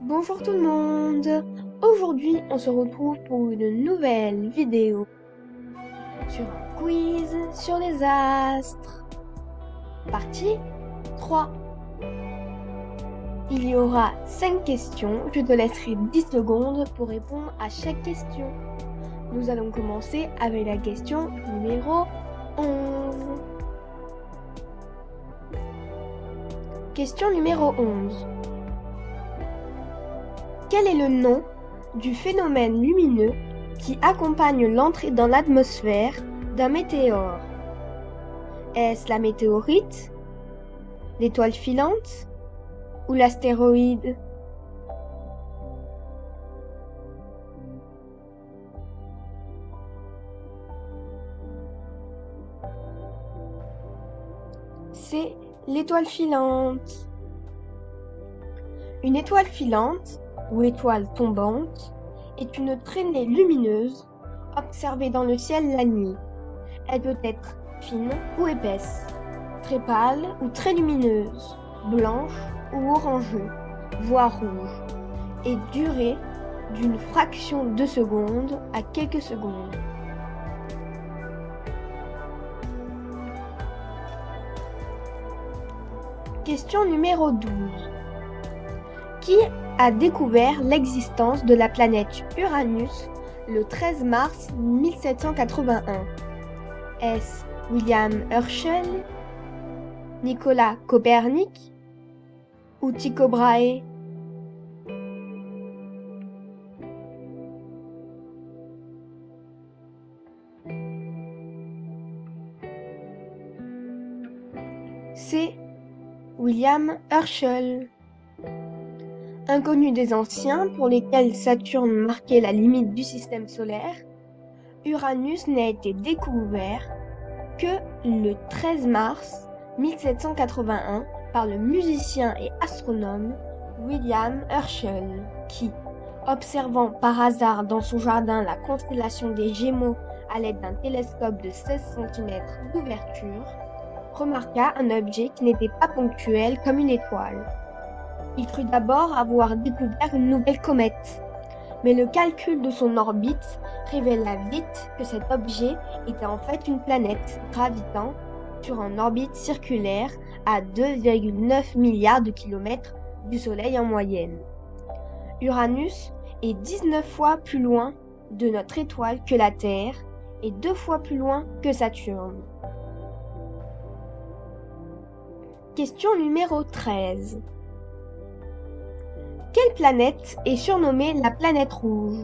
Bonjour tout le monde. Aujourd'hui, on se retrouve pour une nouvelle vidéo sur un quiz sur les astres. Partie 3. Il y aura 5 questions. Je te laisserai 10 secondes pour répondre à chaque question. Nous allons commencer avec la question numéro 11. Question numéro 11. Quel est le nom du phénomène lumineux qui accompagne l'entrée dans l'atmosphère d'un météore? Est-ce la météorite, l'étoile filante ou l'astéroïde? C'est l'étoile filante. Une étoile filante ou étoile tombante est une traînée lumineuse observée dans le ciel la nuit. Elle peut être fine ou épaisse, très pâle ou très lumineuse, blanche ou orangée, voire rouge, et durer d'une fraction de seconde à quelques secondes. Question numéro 12. Qui a découvert l'existence de la planète Uranus le 13 mars 1781? Est-ce William Herschel, Nicolas Copernic ou Tycho Brahe? C'est William Herschel. Inconnu des anciens pour lesquels Saturne marquait la limite du système solaire, Uranus n'a été découvert que le 13 mars 1781 par le musicien et astronome William Herschel qui, observant par hasard dans son jardin la constellation des Gémeaux à l'aide d'un télescope de 16 cm d'ouverture, remarqua un objet qui n'était pas ponctuel comme une étoile. Il crut d'abord avoir découvert une nouvelle comète, mais le calcul de son orbite révéla vite que cet objet était en fait une planète gravitant sur une orbite circulaire à 2,9 milliards de kilomètres du Soleil en moyenne. Uranus est 19 fois plus loin de notre étoile que la Terre et 2 fois plus loin que Saturne. Question numéro 13. Quelle planète est surnommée la planète rouge?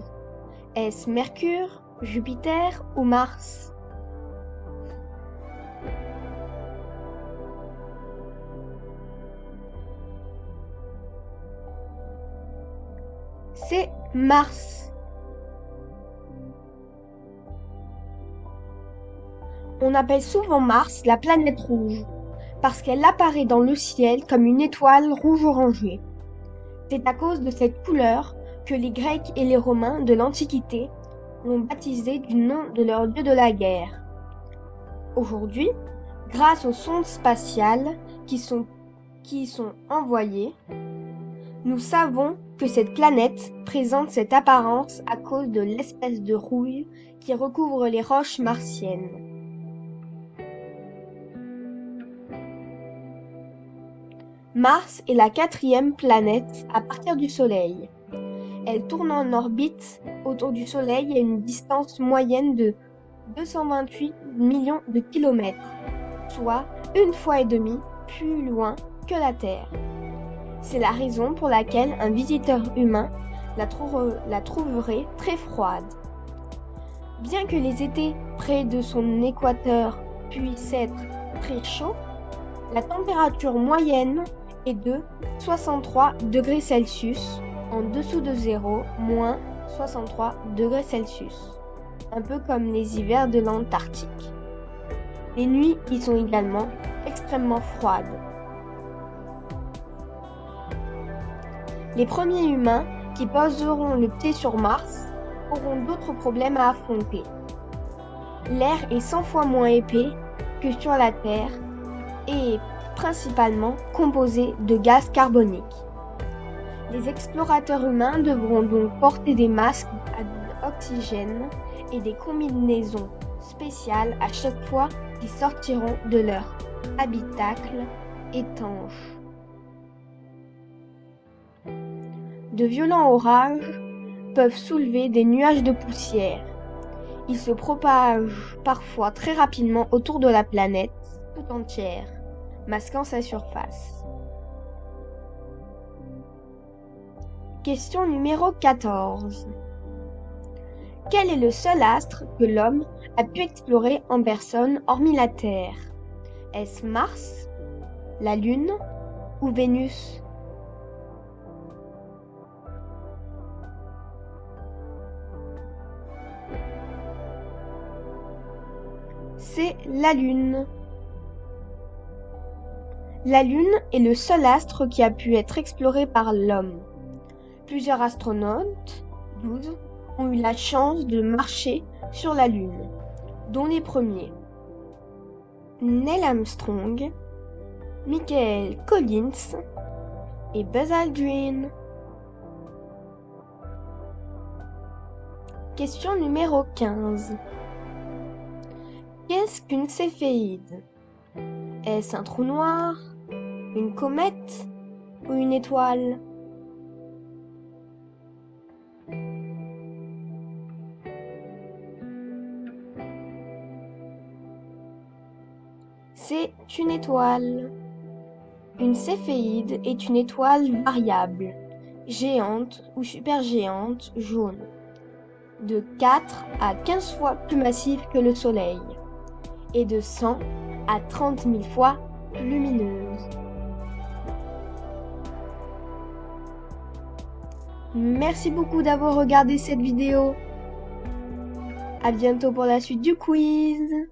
Est-ce Mercure, Jupiter ou Mars? C'est Mars. On appelle souvent Mars la planète rouge parce qu'elle apparaît dans le ciel comme une étoile rouge-orangée. C'est à cause de cette couleur que les Grecs et les Romains de l'Antiquité l'ont baptisée du nom de leur dieu de la guerre. Aujourd'hui, grâce aux sondes spatiales qui y sont envoyées, nous savons que cette planète présente cette apparence à cause de l'espèce de rouille qui recouvre les roches martiennes. Mars est la 4e planète à partir du Soleil. Elle tourne en orbite autour du Soleil à une distance moyenne de 228 millions de kilomètres, soit 1,5 fois plus loin que la Terre. C'est la raison pour laquelle un visiteur humain la trouverait très froide. Bien que les étés près de son équateur puissent être très chauds, la température moyenne est de 63 degrés Celsius, en dessous de zéro, moins 63 degrés Celsius, un peu comme les hivers de l'Antarctique. Les nuits y sont également extrêmement froides. Les premiers humains qui poseront le pied sur Mars auront d'autres problèmes à affronter. L'air est 100 fois moins épais que sur la Terre et est principalement composé de gaz carbonique. Les explorateurs humains devront donc porter des masques à oxygène et des combinaisons spéciales à chaque fois qu'ils sortiront de leur habitacle étanche. De violents orages peuvent soulever des nuages de poussière. Ils se propagent parfois très rapidement autour de la planète tout entière, masquant sa surface. Question numéro 14. Quel est le seul astre que l'homme a pu explorer en personne hormis la Terre? Est-ce Mars, la Lune ou Vénus? C'est la Lune. La Lune est le seul astre qui a pu être exploré par l'homme. Plusieurs astronautes, 12, ont eu la chance de marcher sur la Lune, dont les premiers Neil Armstrong, Michael Collins et Buzz Aldrin. Question numéro 15. Qu'est-ce qu'une céphéide? Est-ce un trou noir, une comète ou une étoile? C'est une étoile. Une céphéide est une étoile variable, géante ou supergéante jaune, de 4 à 15 fois plus massive que le Soleil et de 100 à 30 000 fois plus lumineuse. Merci beaucoup d'avoir regardé cette vidéo. À bientôt pour la suite du quiz.